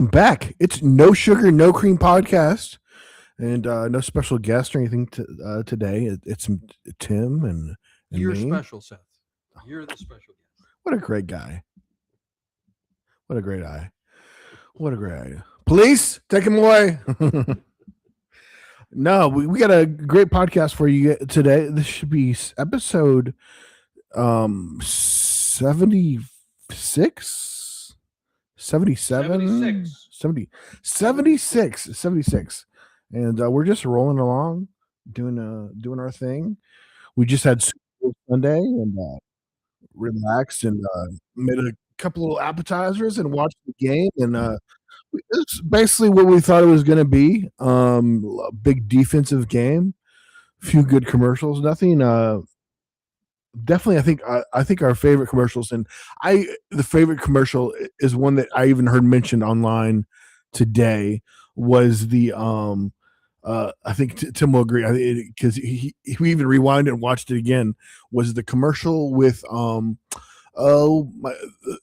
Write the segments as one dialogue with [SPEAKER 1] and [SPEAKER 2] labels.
[SPEAKER 1] Back. It's No Sugar, No Cream podcast, and no special guest or anything today. It's Tim and
[SPEAKER 2] You're
[SPEAKER 1] me.
[SPEAKER 2] special, Seth. You're the special guest.
[SPEAKER 1] What a great guy. What a great eye. What a great eye. Police, take him away. No, we got a great podcast for you today. This should be episode 76, 77, 76. And we're just rolling along, doing our thing. We just had Super Bowl Sunday and relaxed and made a couple of appetizers and watched the game. And it's basically what we thought it was going to be. A big defensive game, a few good commercials, nothing. Definitely, I think our favorite commercials, and the favorite commercial is one that I even heard mentioned online today, was the I think Tim will agree because he even rewound and watched it again, was the commercial with a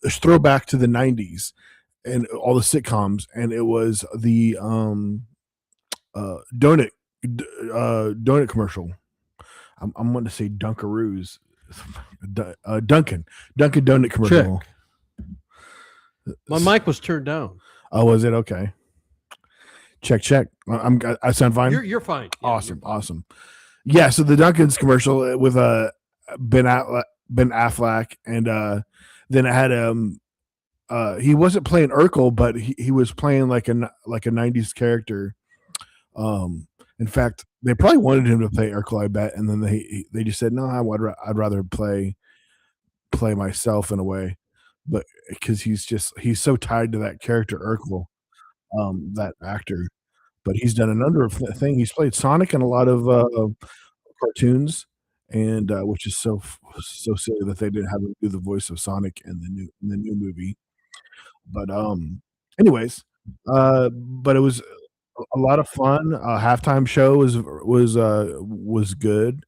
[SPEAKER 1] throwback to the 90s and all the sitcoms, and it was the donut commercial. I'm going to say Dunkaroos. Dunkin' donut commercial.
[SPEAKER 2] Check. My mic was turned down.
[SPEAKER 1] Oh, was it? Okay. Check. I sound fine.
[SPEAKER 2] You're fine.
[SPEAKER 1] Yeah, awesome. Yeah. So the Dunkin's commercial with Ben Affleck, and then it had he wasn't playing Urkel, but he was playing like a 90s character. In fact, they probably wanted him to play Urkel, I bet, and then they just said, no, I'd rather play myself in a way, but because he's so tied to that character Urkel, that actor. But he's done a number of things. He's played Sonic in a lot of cartoons, and which is so silly that they didn't have him do the voice of Sonic in the new movie. But anyways, but it was a lot of fun. Halftime show was good,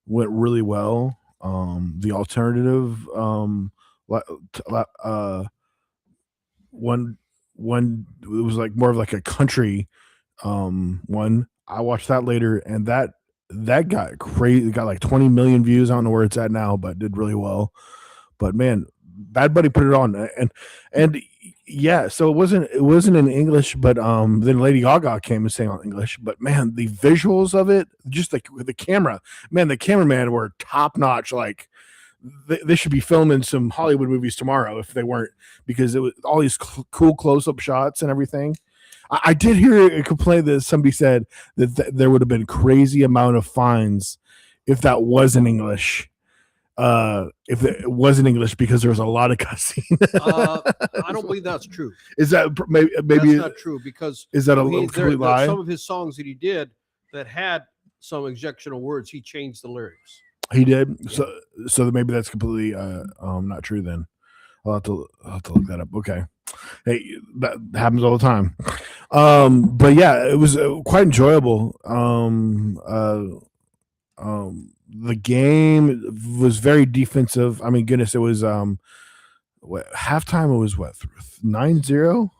[SPEAKER 1] went really well. The alternative one it was like more of like a country one. I watched that later, and that got crazy. It got like 20 million views. I don't know where it's at now, but did really well. But man, Bad Buddy put it on, and yeah, so it wasn't in English, but then Lady Gaga came and sang on English. But man, the visuals of it, just like the camera, man, the cameraman were top notch. Like they should be filming some Hollywood movies tomorrow if they weren't, because it was all these cool close up shots and everything. I did hear a complaint that somebody said that there would have been crazy amount of fines if that was in English. If it wasn't English, because there was a lot of cussing.
[SPEAKER 2] I don't believe that's true.
[SPEAKER 1] Is that maybe
[SPEAKER 2] that's not true? Because
[SPEAKER 1] is that a complete lie?
[SPEAKER 2] Some of his songs that he did that had some objectionable words, he changed the lyrics.
[SPEAKER 1] He did. Yeah. So maybe that's completely not true. Then I'll have to look that up. Okay. Hey, that happens all the time. But yeah, it was quite enjoyable. The game was very defensive. I mean, goodness, it was halftime. It was 9-0.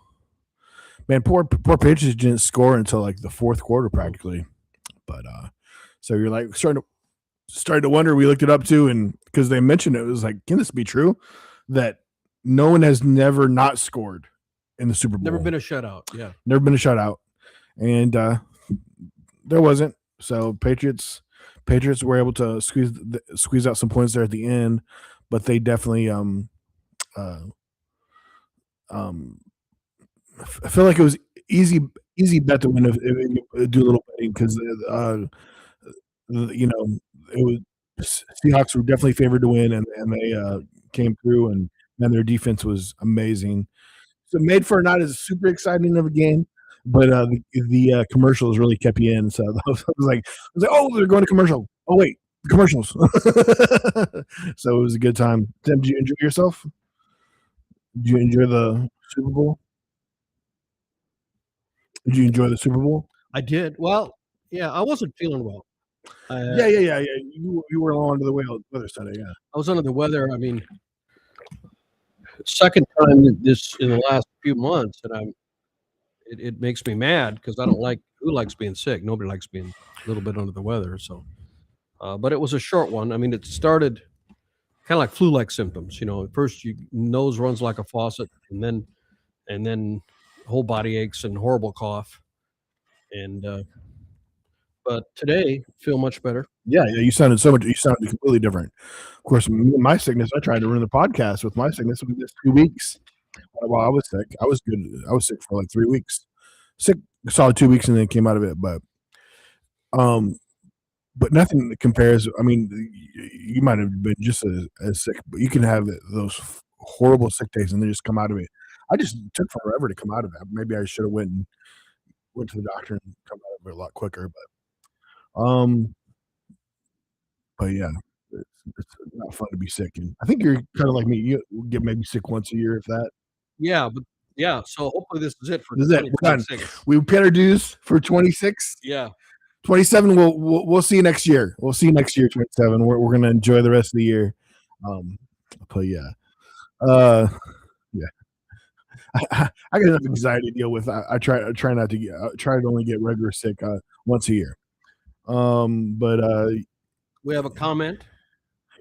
[SPEAKER 1] Man, poor Patriots didn't score until like the fourth quarter practically. But so you're like starting to wonder. We looked it up too, and because they mentioned it was like, can this be true that no one has never not scored in the Super Bowl?
[SPEAKER 2] Never been a shutout. Yeah,
[SPEAKER 1] never been a shutout, and there wasn't. So Patriots were able to squeeze out some points there at the end, but they definitely I feel like it was easy bet to win if you do a little betting, because you know, it was Seahawks were definitely favored to win, and they came through, and their defense was amazing. So made for not as super exciting of a game, but the commercials really kept you in. So I was like, oh, they're going to commercial. Oh wait, commercials. So it was a good time. Tim, did you enjoy yourself? Did you enjoy the Super Bowl? Did you enjoy the Super Bowl?
[SPEAKER 2] I did. Well, yeah, I wasn't feeling well.
[SPEAKER 1] Yeah. You were under the weather Sunday. Yeah,
[SPEAKER 2] I was under the weather. I mean, second time in the last few months, and it makes me mad because I don't like who likes being sick. Nobody likes being a little bit under the weather. So, but it was a short one. I mean, it started kind of like flu-like symptoms. At first your nose runs like a faucet, and then whole body aches and horrible cough. And but today feel much better.
[SPEAKER 1] Yeah, you sounded completely different. Of course, my sickness, I tried to run the podcast with my sickness. It was just 2 weeks while I was sick. I was good. I was sick for like 3 weeks. Sick, solid 2 weeks, and then came out of it. But nothing compares. I mean, you might have been just as sick, but you can have those horrible sick days and then just come out of it. I just took forever to come out of it. Maybe I should have went to the doctor and come out of it a lot quicker. But yeah, it's not fun to be sick. And I think you're kind of like me. You get maybe sick once a year, if that.
[SPEAKER 2] Yeah, but yeah. So hopefully this is it for
[SPEAKER 1] This is it. We're done.
[SPEAKER 2] 2026.
[SPEAKER 1] We paid our dues for 26.
[SPEAKER 2] Yeah.
[SPEAKER 1] 27. We'll see you next year. We'll see you next year. 27. We're gonna enjoy the rest of the year. But yeah, yeah. I got enough anxiety to deal with. I try not to get. I try to only get regular sick once a year. But
[SPEAKER 2] We have a comment.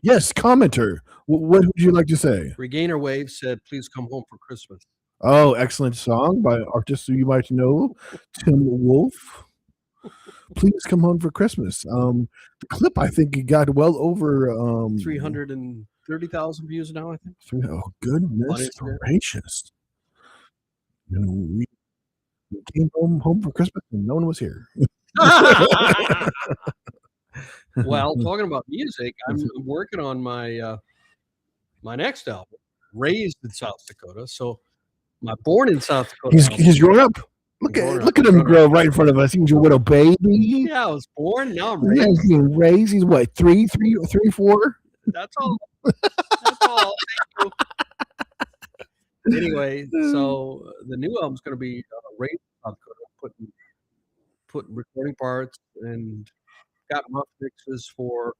[SPEAKER 1] yes, commenter. What would you like to say?
[SPEAKER 2] Regainer Wave said, "Please come home for Christmas."
[SPEAKER 1] Oh, excellent song by artist who you might know, Tim Wolf. Please come home for Christmas. The clip, I think it got well over
[SPEAKER 2] 330,000 views now, I think.
[SPEAKER 1] Oh, goodness gracious! We came home for Christmas and no one was here.
[SPEAKER 2] Well, talking about music, I'm working on my my next album, Raised in South Dakota. So my Born in South Dakota.
[SPEAKER 1] He's grown up. Look at him grow right in front of us. He's a little baby.
[SPEAKER 2] Yeah, I was born. Now I'm raised.
[SPEAKER 1] Yeah, he's being raised. He's what, 3, 4?
[SPEAKER 2] That's all. That's all. Thank you. Anyway, so the new album's going to be Raised in South Dakota, putting recording parts, and got rough mixes for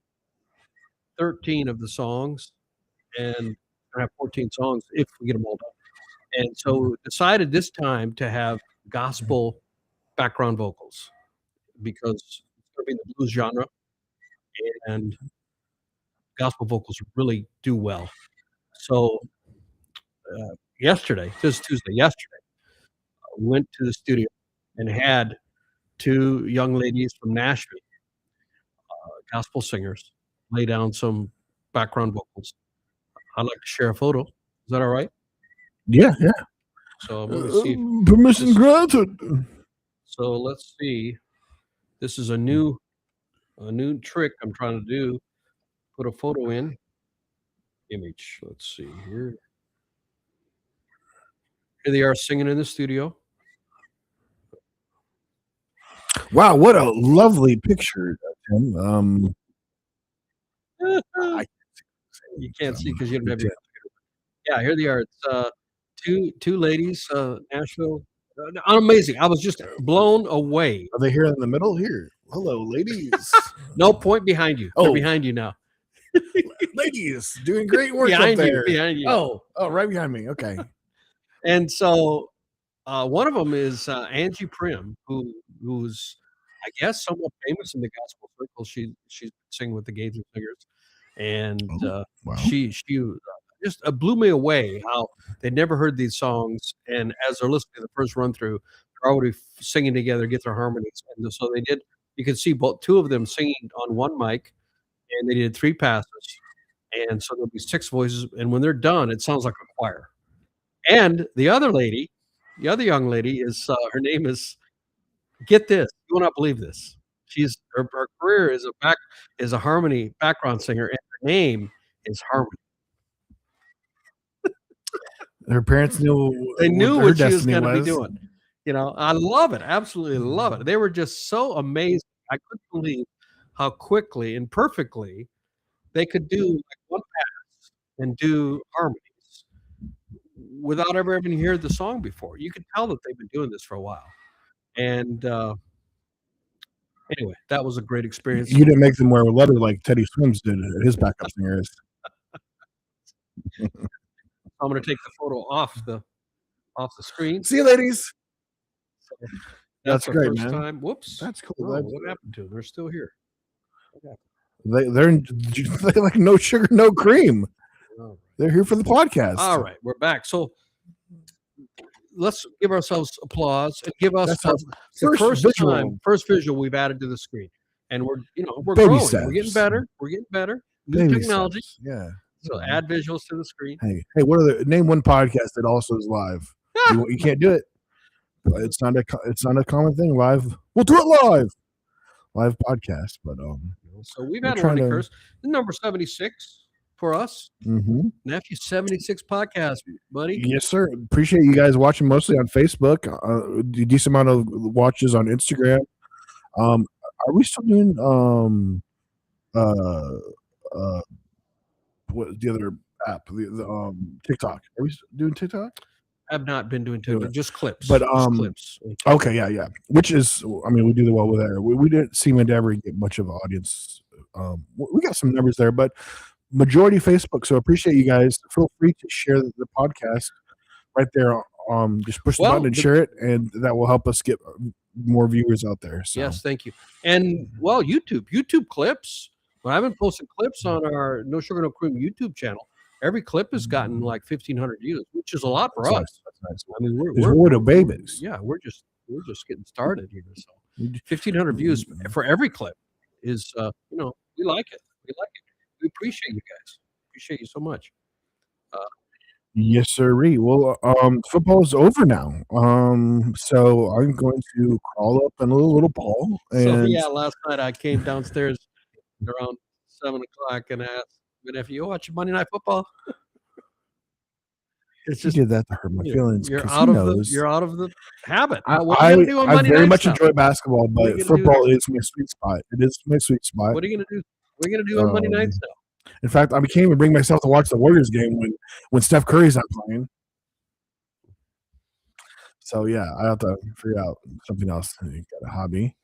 [SPEAKER 2] 13 of the songs, and I have 14 songs if we get them all done. And so decided this time to have gospel background vocals because it's going to be in the blues genre, and gospel vocals really do well. So yesterday, this is Tuesday, yesterday, I went to the studio and had 2 young ladies from Nashville, gospel singers, lay down some background vocals. I'd like to share a photo. Is that all right?
[SPEAKER 1] Yeah.
[SPEAKER 2] So let me see.
[SPEAKER 1] Permission granted.
[SPEAKER 2] So let's see. This is a new trick I'm trying to do. Put a photo in. Image. Let's see here. Here they are singing in the studio.
[SPEAKER 1] Wow, what a lovely picture, Tim.
[SPEAKER 2] You can't see because you don't have your. Yeah, here they are. It's two ladies, Nashville. Amazing. I was just blown away.
[SPEAKER 1] Are they here in the middle? Here. Hello, ladies.
[SPEAKER 2] No, point behind you. They're behind you now.
[SPEAKER 1] Ladies, doing great work
[SPEAKER 2] behind
[SPEAKER 1] up there.
[SPEAKER 2] Behind you.
[SPEAKER 1] Oh, right behind me. Okay.
[SPEAKER 2] And so one of them is Angie Prim, who's I guess somewhat famous in the gospel circle. She's singing with the Gaither Singers, and
[SPEAKER 1] wow.
[SPEAKER 2] she just blew me away how they'd never heard these songs, and as they're listening to the first run through, they're already singing together, get their harmonies, and so they did. You could see 2 of them singing on one mic, and they did 3 passes, and so there'll be 6 voices, and when they're done, it sounds like a choir. And the other young lady is her name is. Get this, you will not believe this. She's her career is a harmony background singer, and her name is Harmony.
[SPEAKER 1] Her parents knew.
[SPEAKER 2] They knew what she was going to be doing. I love it. Absolutely love it. They were just so amazing. I couldn't believe how quickly and perfectly they could do like one pass and do harmonies without ever even hearing the song before. You could tell that they've been doing this for a while. And anyway, that was a great experience.
[SPEAKER 1] You didn't make them wear a leather like Teddy Swims did his backup singers.
[SPEAKER 2] I'm going to take the photo off the screen.
[SPEAKER 1] See you, ladies.
[SPEAKER 2] So
[SPEAKER 1] That's
[SPEAKER 2] the
[SPEAKER 1] great,
[SPEAKER 2] first
[SPEAKER 1] man.
[SPEAKER 2] time. Whoops.
[SPEAKER 1] That's cool.
[SPEAKER 2] Oh, what happened to them? They're still here.
[SPEAKER 1] They're like no sugar, no cream.
[SPEAKER 2] Oh.
[SPEAKER 1] They're here for the podcast.
[SPEAKER 2] All right, we're back. So let's give ourselves applause and give us
[SPEAKER 1] That's our
[SPEAKER 2] the
[SPEAKER 1] first
[SPEAKER 2] first visual we've added to the screen, and we're
[SPEAKER 1] Baby
[SPEAKER 2] growing.
[SPEAKER 1] steps.
[SPEAKER 2] We're getting better. We're getting better. New
[SPEAKER 1] Baby
[SPEAKER 2] technology.
[SPEAKER 1] steps. Yeah.
[SPEAKER 2] So add visuals to the screen.
[SPEAKER 1] Hey, what are the name one podcast that also is live? You can't do it. It's not a common thing. Live. We'll do it live podcast. But
[SPEAKER 2] so we've had a learning curve. Number 76 for us.
[SPEAKER 1] Mm-hmm.
[SPEAKER 2] Nephew 76 podcast, buddy.
[SPEAKER 1] Yes, sir. Appreciate you guys watching mostly on Facebook. A decent amount of watches on Instagram. Are we still doing what the other app? The TikTok. Are we doing TikTok?
[SPEAKER 2] I've not been doing TikTok, just clips.
[SPEAKER 1] But
[SPEAKER 2] just clips.
[SPEAKER 1] Okay, yeah. Which is, I mean, we do well with there. We didn't seem to ever get much of an audience. We got some numbers there, but majority Facebook. So appreciate you guys. Feel free to share the podcast right there. Just push the button and share it, and that will help us get more viewers out there. So.
[SPEAKER 2] Yes, thank you. And YouTube clips. When I've been posting clips on our No Sugar No Cream YouTube channel, every clip has gotten like 1,500 views, which is a lot for us.
[SPEAKER 1] Nice. That's nice.
[SPEAKER 2] I mean,
[SPEAKER 1] we're the babies.
[SPEAKER 2] Yeah, we're just getting started here. So 1,500 views for every clip is, we like it. We like it. We appreciate you guys. Appreciate you so much.
[SPEAKER 1] Yes, sir. Well, football is over now. So I'm going to crawl up in a little ball. And
[SPEAKER 2] last night I came downstairs around 7 o'clock and asked my nephew, "You watching Monday Night Football?"
[SPEAKER 1] It's just did that to hurt my feelings.
[SPEAKER 2] You're out of the habit. What are you gonna do on
[SPEAKER 1] I
[SPEAKER 2] Monday
[SPEAKER 1] very
[SPEAKER 2] nights
[SPEAKER 1] much enjoy basketball, but football is my sweet spot. It is my sweet spot.
[SPEAKER 2] What are you gonna do? What are you gonna do on Monday nights now?
[SPEAKER 1] In fact, I can't even bring myself to watch the Warriors game when Steph Curry's not playing. So yeah, I have to figure out something else. Get a hobby.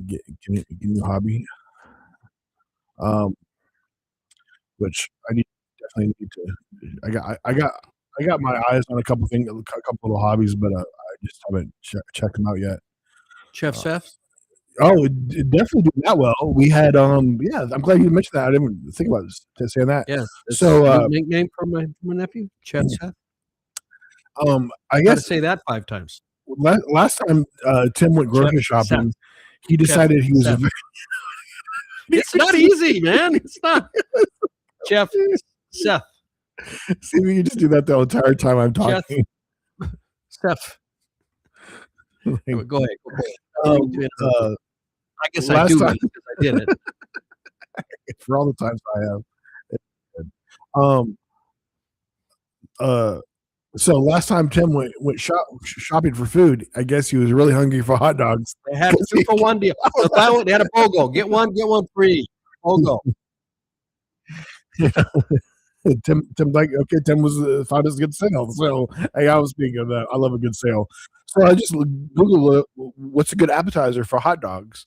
[SPEAKER 1] Get a new hobby. Which definitely need to. I got my eyes on a couple little hobbies, but I just haven't checked them out yet.
[SPEAKER 2] Chef Seth.
[SPEAKER 1] Oh, it definitely did that well. We had I'm glad you mentioned that. I didn't think about saying that.
[SPEAKER 2] Yeah.
[SPEAKER 1] So
[SPEAKER 2] nickname for my nephew, Chef Seth.
[SPEAKER 1] I guess
[SPEAKER 2] to say that 5 times.
[SPEAKER 1] Last time Tim went grocery shopping, he decided he was.
[SPEAKER 2] It's not easy, man. It's not. Chef Seth.
[SPEAKER 1] See, you just do that the entire time I'm talking.
[SPEAKER 2] Seth. Go ahead. I guess
[SPEAKER 1] I do
[SPEAKER 2] because I did it.
[SPEAKER 1] For all the times I have. So last time Tim went shopping for food, I guess he was really hungry for hot dogs.
[SPEAKER 2] They had a 2-for-1 deal. They had a BOGO. Get one free. BOGO.
[SPEAKER 1] Tim was thought it was a good sale. So hey, I was speaking of that. I love a good sale. So I just Googled what's a good appetizer for hot dogs.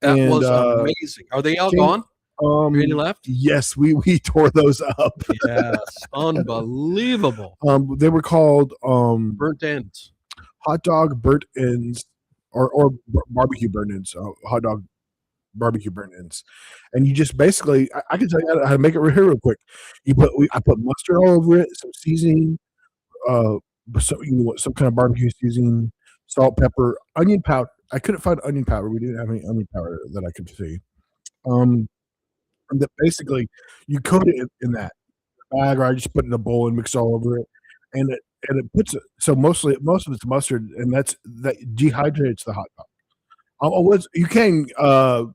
[SPEAKER 2] That was amazing. Are they all gone? Any left?
[SPEAKER 1] Yes, we tore those up.
[SPEAKER 2] Yes, unbelievable.
[SPEAKER 1] They were called
[SPEAKER 2] burnt ends,
[SPEAKER 1] hot dog burnt ends, or barbecue burnt ends. Hot dog barbecue burnt ends, and you just basically I can tell you how to make it here real quick. I put mustard all over it, some seasoning, some kind of barbecue seasoning, salt, pepper, onion powder. I couldn't find onion powder. We didn't have any onion powder that I could see. And that basically you coat it in that bag, or I just put it in a bowl and mix all over it, and it puts it. So most of it's mustard, and that dehydrates the hot dog. You can go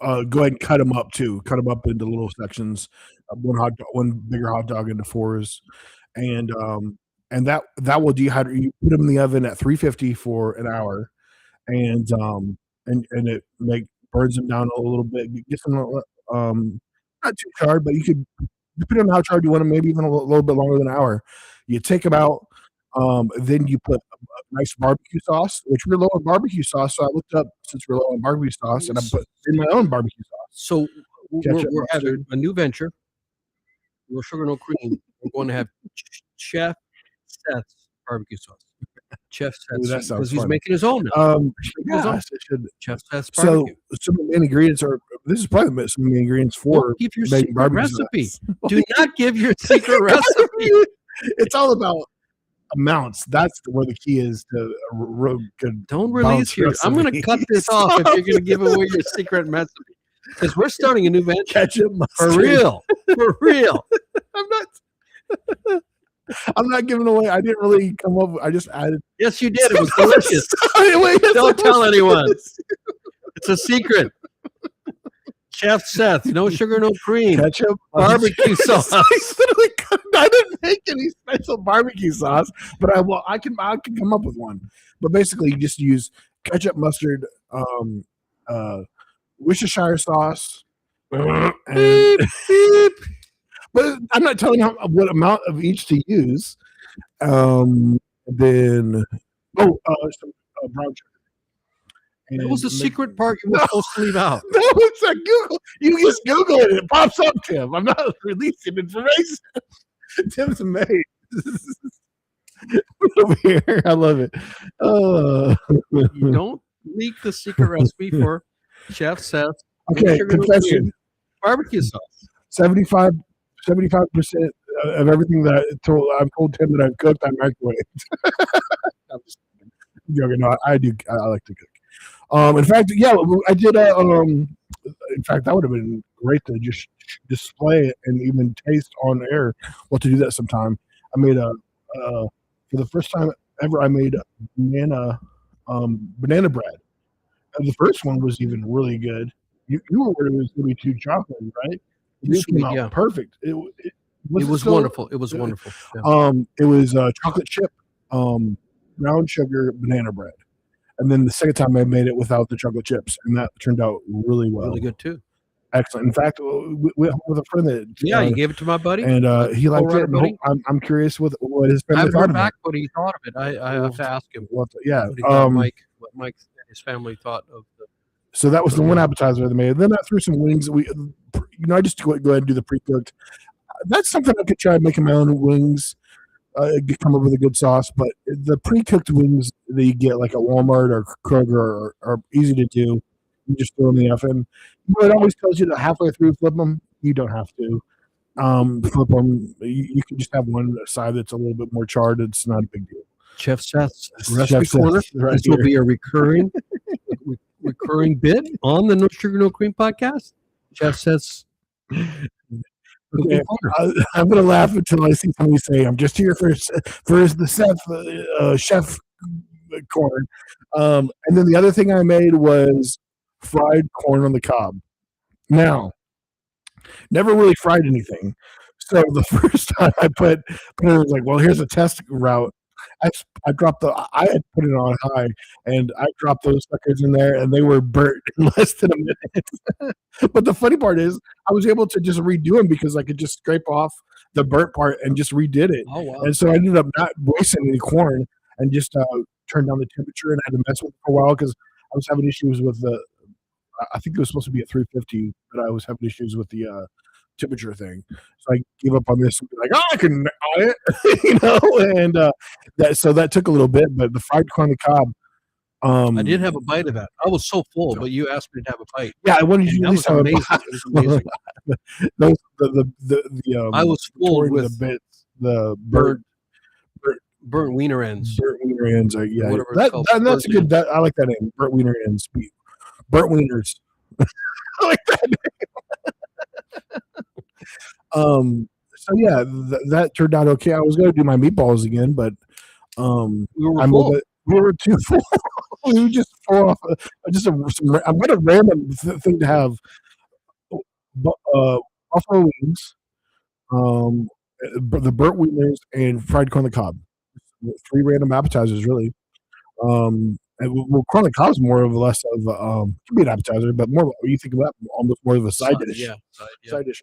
[SPEAKER 1] ahead and cut them up too. Cut them up into little sections. One bigger hot dog into 4s, and that will dehydrate. You put them in the oven at 350 for an hour, and it burns them down a little bit. Get them not too charred, but you depending on how charred you want them, maybe even a little bit longer than an hour. You take them out, then you put a nice barbecue sauce, which we're low on barbecue sauce. So I looked up since we're low on barbecue sauce, and I put in my own barbecue sauce.
[SPEAKER 2] So we're having a new venture. No Sugar No Cream. We're going to have Chef Seth's barbecue sauce. Chef
[SPEAKER 1] Ooh,
[SPEAKER 2] Seth's
[SPEAKER 1] that sounds
[SPEAKER 2] because he's
[SPEAKER 1] fun.
[SPEAKER 2] making his own now.
[SPEAKER 1] Yeah, I should.
[SPEAKER 2] Chef Seth's
[SPEAKER 1] So
[SPEAKER 2] barbecue.
[SPEAKER 1] some of the main ingredients are. This is probably some of the ingredients
[SPEAKER 2] Don't
[SPEAKER 1] for
[SPEAKER 2] give your
[SPEAKER 1] making
[SPEAKER 2] secret
[SPEAKER 1] barbecue
[SPEAKER 2] recipe.
[SPEAKER 1] sauce.
[SPEAKER 2] Do not give your secret recipe.
[SPEAKER 1] It's all about amounts. That's where the key is to a real good.
[SPEAKER 2] Don't release your. I'm going to cut this off if you're going to give away your secret recipe because we're starting a new venture.
[SPEAKER 1] Ketchup, mustard.
[SPEAKER 2] For real. For real.
[SPEAKER 1] I'm not giving away. I didn't really come up with. I just added.
[SPEAKER 2] Yes, you did. It was delicious.
[SPEAKER 1] Anyway,
[SPEAKER 2] Don't tell anyone. It's a secret. Chef Seth, no sugar, no cream.
[SPEAKER 1] Ketchup,
[SPEAKER 2] Barbecue sauce.
[SPEAKER 1] I didn't make any special barbecue sauce, but I can come up with one. But basically, you just use ketchup, mustard, Worcestershire sauce. And, but I'm not telling you what amount of each to use. Then some brown sugar.
[SPEAKER 2] And that was the secret part you were supposed to leave out.
[SPEAKER 1] No, it's a Google. You just Google it. It pops up, Tim. I'm not releasing information. Tim's amazed. Over here. I love it.
[SPEAKER 2] You don't leak the secret recipe for Chef Seth.
[SPEAKER 1] Okay, confession.
[SPEAKER 2] Barbecue sauce.
[SPEAKER 1] 75% of everything that I've told Tim that I've cooked, I microwaved. I'm just joking. No, I do. I like to cook. In fact, yeah, I did. In fact, that would have been great to just display it and even taste on air. We'll have to do that sometime. I made for the first time ever. I made banana bread. And the first one was even really good. You were worried it was going to be too chocolatey, right? This came out perfect. It was
[SPEAKER 2] wonderful. It was wonderful.
[SPEAKER 1] Yeah. It was chocolate chip, brown sugar banana bread. And then the second time I made it without the chocolate chips, and that turned out really well.
[SPEAKER 2] Really good too.
[SPEAKER 1] Excellent. In fact, with a friend that
[SPEAKER 2] you gave it to my buddy,
[SPEAKER 1] and he liked it. I'm curious what his family thought of it.
[SPEAKER 2] What he thought of it. I have to ask him.
[SPEAKER 1] What
[SPEAKER 2] Mike and his family thought of the.
[SPEAKER 1] So that was the one appetizer they made. Then I threw some wings. I just go ahead and do the pre-cooked. That's something I could try making my own wings. Come up with a good sauce, but the pre-cooked wings that you get like at Walmart or Kroger are easy to do. You just throw them in the oven. It always tells you to halfway through flip them. You don't have to flip them. You can just have one side that's a little bit more charred. It's not a big deal.
[SPEAKER 2] Chef Seth's recipe corner. This will be a recurring bit on the No Sugar No Cream podcast. Chef Seth's.
[SPEAKER 1] Okay. I'm gonna laugh until I see somebody say, "I'm just here for the Seth chef corn." And then the other thing I made was fried corn on the cob. Now, never really fried anything, so the first time I put it, was like, "Well, here's a test route." I had put it on high, and I dropped those suckers in there, and they were burnt in less than a minute. But the funny part is, I was able to just redo them because I could just scrape off the burnt part and just redid it.
[SPEAKER 2] Oh, wow.
[SPEAKER 1] And so I ended up not wasting any corn and just turned down the temperature and had to mess with it for a while because I was having issues with I think it was supposed to be at 350, but I was having issues with the temperature thing. So I gave up on this and be like, "Oh, I can on it," and that took a little bit, but the fried corn on the cob.
[SPEAKER 2] I did have a bite of that. I was so full, but you asked me to have a bite.
[SPEAKER 1] Yeah, I wanted you to at least have
[SPEAKER 2] amazing.
[SPEAKER 1] a bite.
[SPEAKER 2] It was amazing. I was full with
[SPEAKER 1] the
[SPEAKER 2] burnt wiener ends.
[SPEAKER 1] Burnt wiener ends. Yeah, that's a good. I like that name. Burnt wiener ends. Burnt wieners. I like that name. So yeah, that turned out okay. I was going to do my meatballs again, but we were too full. We were just full off. I'm going to random thing to have buffalo wings, the burnt wieners, and fried corn on the cob. 3 random appetizers, really. And corn on the cob is more or less of can be an appetizer, but more you think about almost more of a side dish.
[SPEAKER 2] Yeah,
[SPEAKER 1] side dish.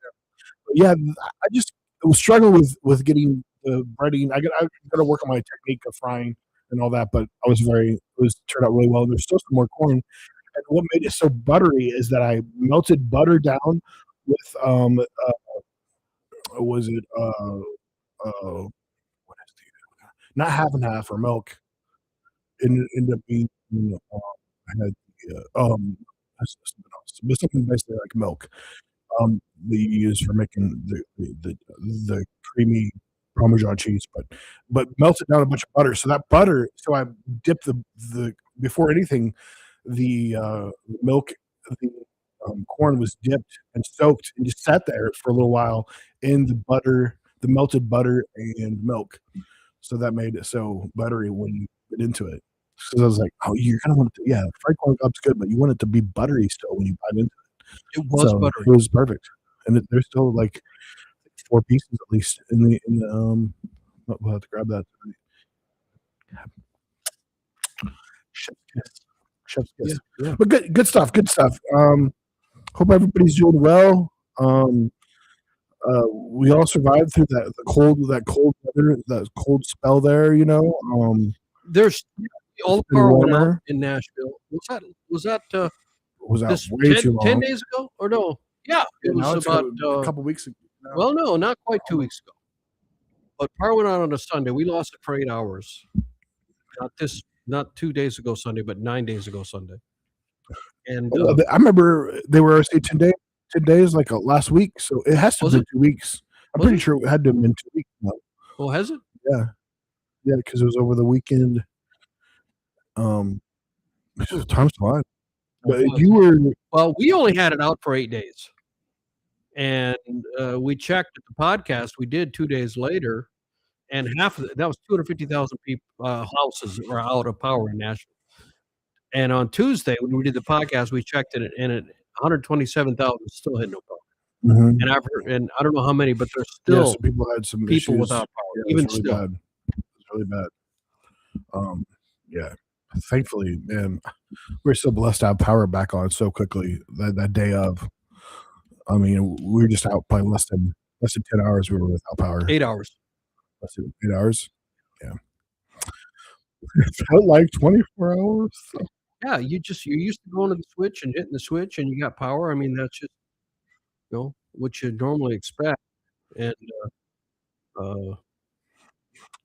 [SPEAKER 1] But yeah, I just was struggling with getting the breading. I got to work on my technique of frying and all that, but it turned out really well. There's still some more corn, and what made it so buttery is that I melted butter down with was it what is the not half and half or milk? ended up being I had something basically like milk that you use for making the creamy Parmesan cheese, but melted down a bunch of butter. So that butter, so I dipped the before anything, the milk, the corn was dipped and soaked and just sat there for a little while in the butter, the melted butter and milk. So that made it so buttery when you get into it. So I was like, oh, you're gonna want it to, yeah, fried corn cob's good, but you want it to be buttery still when you bite into it.
[SPEAKER 2] It was
[SPEAKER 1] So
[SPEAKER 2] buttery.
[SPEAKER 1] it was perfect, and there's still like 4 pieces at least in the we'll have to grab that. Chef's kiss. Chef's kiss.
[SPEAKER 2] Yeah.
[SPEAKER 1] But good stuff. Good stuff. Hope everybody's doing well. We all survived through that cold weather, that cold spell there.
[SPEAKER 2] There's all the
[SPEAKER 1] been
[SPEAKER 2] power went out
[SPEAKER 1] warmer.
[SPEAKER 2] in Nashville. Was that
[SPEAKER 1] Was out
[SPEAKER 2] this
[SPEAKER 1] way too
[SPEAKER 2] 10
[SPEAKER 1] long.
[SPEAKER 2] days ago or no? Yeah, it
[SPEAKER 1] Now
[SPEAKER 2] was
[SPEAKER 1] it's
[SPEAKER 2] about
[SPEAKER 1] a couple weeks ago. now.
[SPEAKER 2] well, no, not quite 2 weeks ago. But power went out on a Sunday. We lost it for 8 hours. Not 2 days ago Sunday, but 9 days ago Sunday. And
[SPEAKER 1] I remember they were say 10 days like last week, so it has to
[SPEAKER 2] Was
[SPEAKER 1] be
[SPEAKER 2] it?
[SPEAKER 1] 2 weeks. I'm
[SPEAKER 2] Was
[SPEAKER 1] pretty
[SPEAKER 2] it?
[SPEAKER 1] sure it had to have been 2 weeks now.
[SPEAKER 2] oh, has it?
[SPEAKER 1] Yeah, because it was over the weekend. Time's flying. But
[SPEAKER 2] It was.
[SPEAKER 1] you were
[SPEAKER 2] Well, we only had it out for 8 days. And we checked at the podcast we did 2 days later, and half of that was 250,000 people houses are out of power in Nashville. And on Tuesday when we did the podcast, we checked it, and 127,000 still had no power.
[SPEAKER 1] mhm.
[SPEAKER 2] And I've heard, and I don't know how many, but there's
[SPEAKER 1] Yeah,
[SPEAKER 2] still
[SPEAKER 1] so people had some
[SPEAKER 2] people
[SPEAKER 1] issues.
[SPEAKER 2] without power,
[SPEAKER 1] Yeah, it
[SPEAKER 2] even
[SPEAKER 1] was really
[SPEAKER 2] still.
[SPEAKER 1] bad. It was really bad. Yeah. Thankfully, man, we're so blessed to have power back on so quickly that day of. I mean, we were just out probably less than 10 hours. We were without power.
[SPEAKER 2] 8 hours.
[SPEAKER 1] Less than 8 hours. Yeah. It felt like 24 hours.
[SPEAKER 2] Yeah, you're used to going to the switch and hitting the switch, and you got power. I mean, that's just what you normally expect. And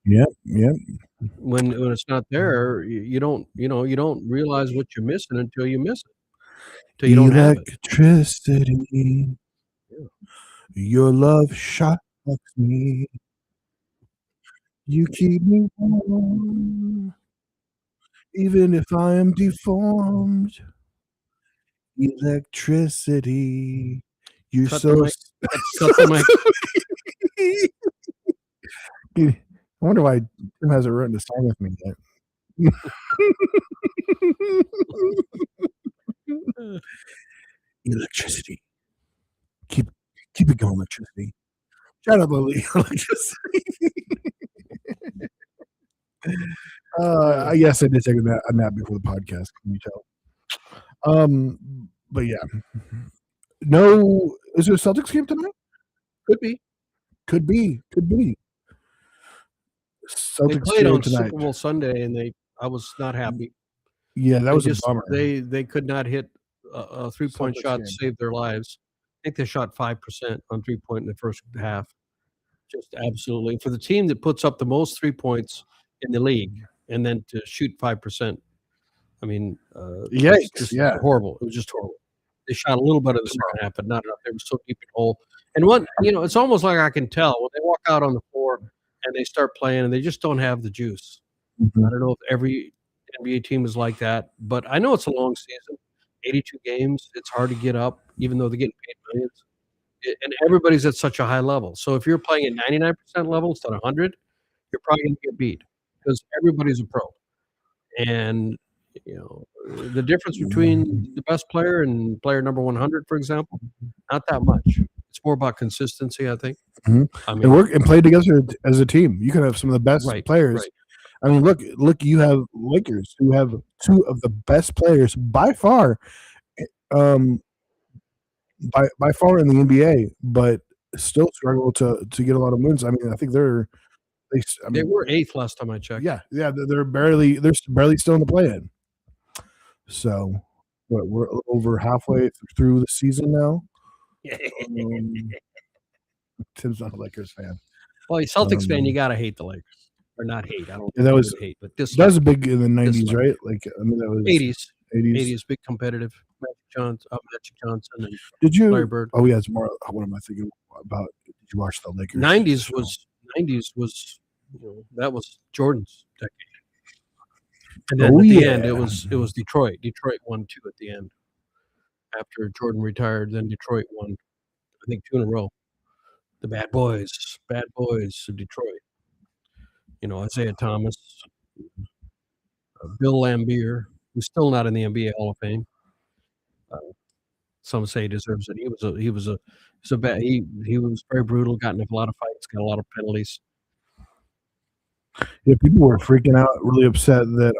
[SPEAKER 1] Yeah.
[SPEAKER 2] when it's not there, you don't realize what you're missing until you miss it, until you don't have it.
[SPEAKER 1] Electricity.
[SPEAKER 2] Yeah.
[SPEAKER 1] Your love shocks me. You keep me warm, even if I am deformed. Electricity. You're
[SPEAKER 2] Cut
[SPEAKER 1] so.
[SPEAKER 2] the mic. Cut the mic.
[SPEAKER 1] I wonder why Tim hasn't written a song with me yet. Electricity. Keep it going, electricity. Shout out, Lily. Electricity. Yes, I did take a nap before the podcast. Can you tell? But yeah, no. Is there a Celtics game tonight?
[SPEAKER 2] Could be.
[SPEAKER 1] Could be.
[SPEAKER 2] They
[SPEAKER 1] Celtics
[SPEAKER 2] played
[SPEAKER 1] game
[SPEAKER 2] on
[SPEAKER 1] tonight.
[SPEAKER 2] Super Bowl Sunday, and I was not happy.
[SPEAKER 1] Yeah, that was a bummer.
[SPEAKER 2] They could not hit a 3-point
[SPEAKER 1] Celtics
[SPEAKER 2] shot
[SPEAKER 1] game.
[SPEAKER 2] to save their lives. I think they shot 5% on 3-point in the first half. Just absolutely. For the team that puts up the most 3 points in the league, and then to shoot 5%, I mean,
[SPEAKER 1] Yikes!
[SPEAKER 2] just
[SPEAKER 1] Yeah.
[SPEAKER 2] horrible. It was just horrible. They shot a little better in the second half, but not enough. They were so deep in the hole. And it's almost like I can tell when they walk out on the floor and they start playing, and they just don't have the juice.
[SPEAKER 1] Mhm.
[SPEAKER 2] I don't know if every NBA team is like that, but I know it's a long season, 82 games. It's hard to get up, even though they're getting paid millions. And everybody's at such a high level. So if you're playing at 99% level instead of 100, you're probably going to get beat because everybody's a pro. And the difference between the best player and player number 100, for example, not that much. It's more about consistency, I think.
[SPEAKER 1] Mhm.
[SPEAKER 2] I
[SPEAKER 1] And
[SPEAKER 2] mean,
[SPEAKER 1] work and play together as a team. You can have some of the best
[SPEAKER 2] Right,
[SPEAKER 1] players.
[SPEAKER 2] right.
[SPEAKER 1] I mean, look. You have Lakers who have two of the best players by far, by far in the NBA, but still struggle to get a lot of wins. I mean, I think
[SPEAKER 2] they
[SPEAKER 1] mean,
[SPEAKER 2] were 8th last time I checked.
[SPEAKER 1] yeah, they're barely still in the play-in. So, we're over halfway through the season now. Tim's not a Lakers fan.
[SPEAKER 2] Well, you're Celtics fan, you got to hate the Lakers. or not hate. I don't
[SPEAKER 1] Yeah, that was
[SPEAKER 2] hate, but
[SPEAKER 1] that
[SPEAKER 2] dislike.
[SPEAKER 1] was big in the 90s,
[SPEAKER 2] Dislike.
[SPEAKER 1] right? Like, I mean, that was
[SPEAKER 2] 80s.
[SPEAKER 1] 80s.
[SPEAKER 2] 80s, big competitive. Magic Johnson and
[SPEAKER 1] Did
[SPEAKER 2] Larry
[SPEAKER 1] you?
[SPEAKER 2] Bird.
[SPEAKER 1] Oh, yeah, it's more. What am I thinking about? Did you watch the Lakers?
[SPEAKER 2] 90s
[SPEAKER 1] show?
[SPEAKER 2] was 90s was that was Jordan's decade. And then
[SPEAKER 1] Oh,
[SPEAKER 2] at the
[SPEAKER 1] yeah.
[SPEAKER 2] end, it was Detroit. Detroit won 2 at the end. After Jordan retired, then Detroit won, I think, 2 in a row. The bad boys of Detroit. Isaiah Thomas, Bill Laimbeer, who's still not in the NBA Hall of Fame. Some say he deserves it. He was very brutal, got in a lot of fights, got a lot of penalties.
[SPEAKER 1] Yeah, people were freaking out, really upset that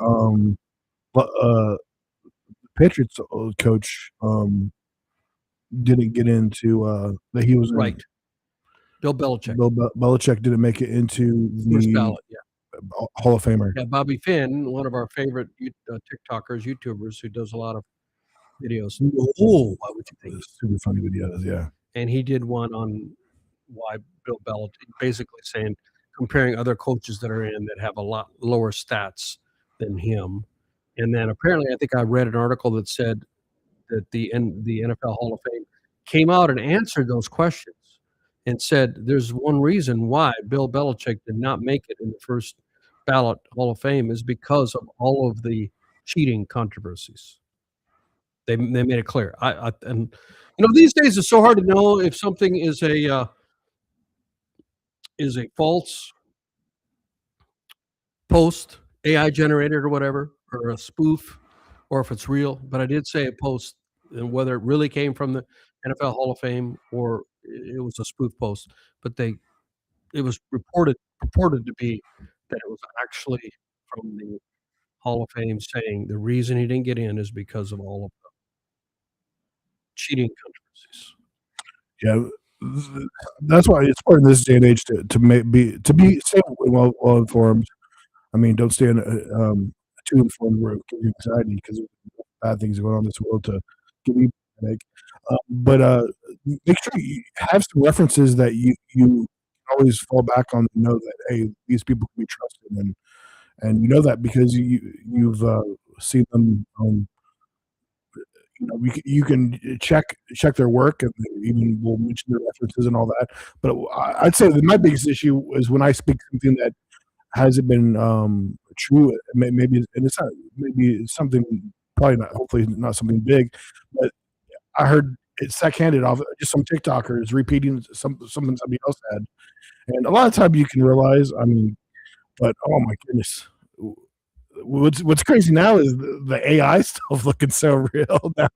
[SPEAKER 1] Patriots coach didn't get into that he was
[SPEAKER 2] right. Bill Belichick.
[SPEAKER 1] Bill Belichick didn't make it into
[SPEAKER 2] First
[SPEAKER 1] the
[SPEAKER 2] ballot, yeah.
[SPEAKER 1] Hall of Famer.
[SPEAKER 2] Yeah, Bobby Finn, one of our favorite TikTokers, YouTubers, who does a lot of videos. Oh, why would you think?
[SPEAKER 1] Super funny videos, yeah.
[SPEAKER 2] And he did one on why Bill Belichick, basically saying, comparing other coaches that are in that have a lot lower stats than him. And then apparently, I think I read an article that said that the NFL Hall of Fame came out and answered those questions and said there's one reason why Bill Belichick did not make it in the first ballot Hall of Fame is because of all of the cheating controversies. They made it clear. And these days it's so hard to know if something is a false post, AI generated or whatever, or a spoof, or if it's real. But I did say a post, and whether it really came from the NFL Hall of Fame or it was a spoof post, but it was purported to be that it was actually from the Hall of Fame saying the reason he didn't get in is because of all of the cheating controversies.
[SPEAKER 1] Yeah, that's why it's important in this day and age to stay well informed. I mean, don't stay too informed where it gives you anxiety because bad things going on in this world to give you a headache. But make sure you have some references that you can always fall back on and know that, hey, these people can be trusted, and you know that because you've seen them. You can check their work, and even we'll mention their references and all that. But I'd say that my biggest issue is when I speak something that hasn't been true. Maybe, and it's not, maybe it's something, probably not, hopefully not something big, but I heard it secondhand off just some TikTokers repeating something somebody else had, and a lot of time you can realize. I mean, but oh my goodness, what's crazy now is the AI stuff looking so real now.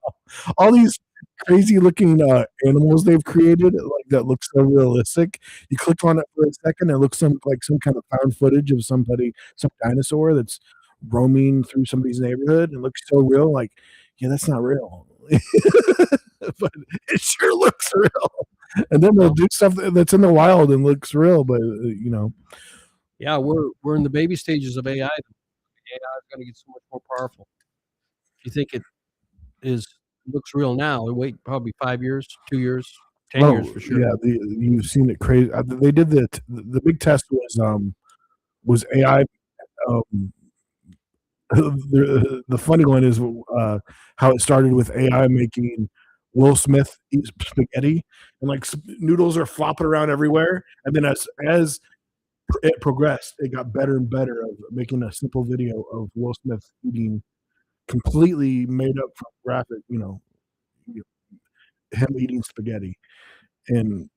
[SPEAKER 1] All these crazy looking animals they've created, like that look so realistic. You click on it for a second, it looks like some kind of found footage of some dinosaur that's roaming through somebody's neighborhood. And it looks so real. Like, yeah, that's not real, but it sure looks real. And then they'll do stuff that's in the wild and looks real, but
[SPEAKER 2] yeah, we're in the baby stages of AI. AI is going to get so much more powerful. If you think it looks real now, wait probably 5 years, 2 years, 10 years for sure.
[SPEAKER 1] Yeah, you've seen it crazy. They did the big test was AI. The funny one is how it started with AI making Will Smith eat spaghetti, and like noodles are flopping around everywhere. And then as it progressed, it got better and better of making a simple video of Will Smith eating completely made up from graphic, him eating spaghetti, and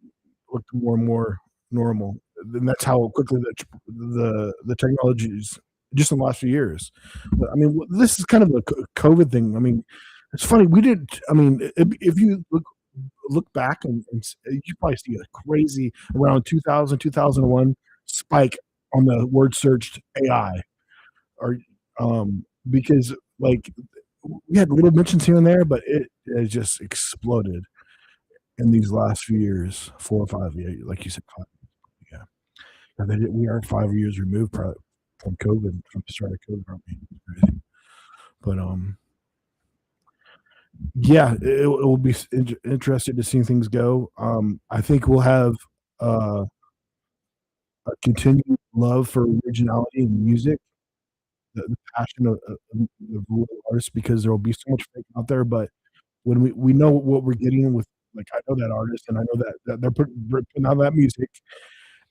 [SPEAKER 1] looked more and more normal. And that's how quickly the technologies just in the last few years. But I mean, this is kind of a COVID thing. I mean, it's funny. We did. I mean, if you look back and you probably see a crazy around 2000, 2001 spike on the word searched AI, or because like we had little mentions here and there, but it has just exploded in these last few years, 4 or 5, yeah, like you said, 5, yeah. And then we are 5 years removed from COVID, from the start of COVID, aren't we? But yeah, it will be interesting to see things go. I think we'll have a continued love for originality in music, the passion of the real artists, because there will be so much fake out there. But when we know what we're getting with, like, I know that artist, and I know that they're putting out that music,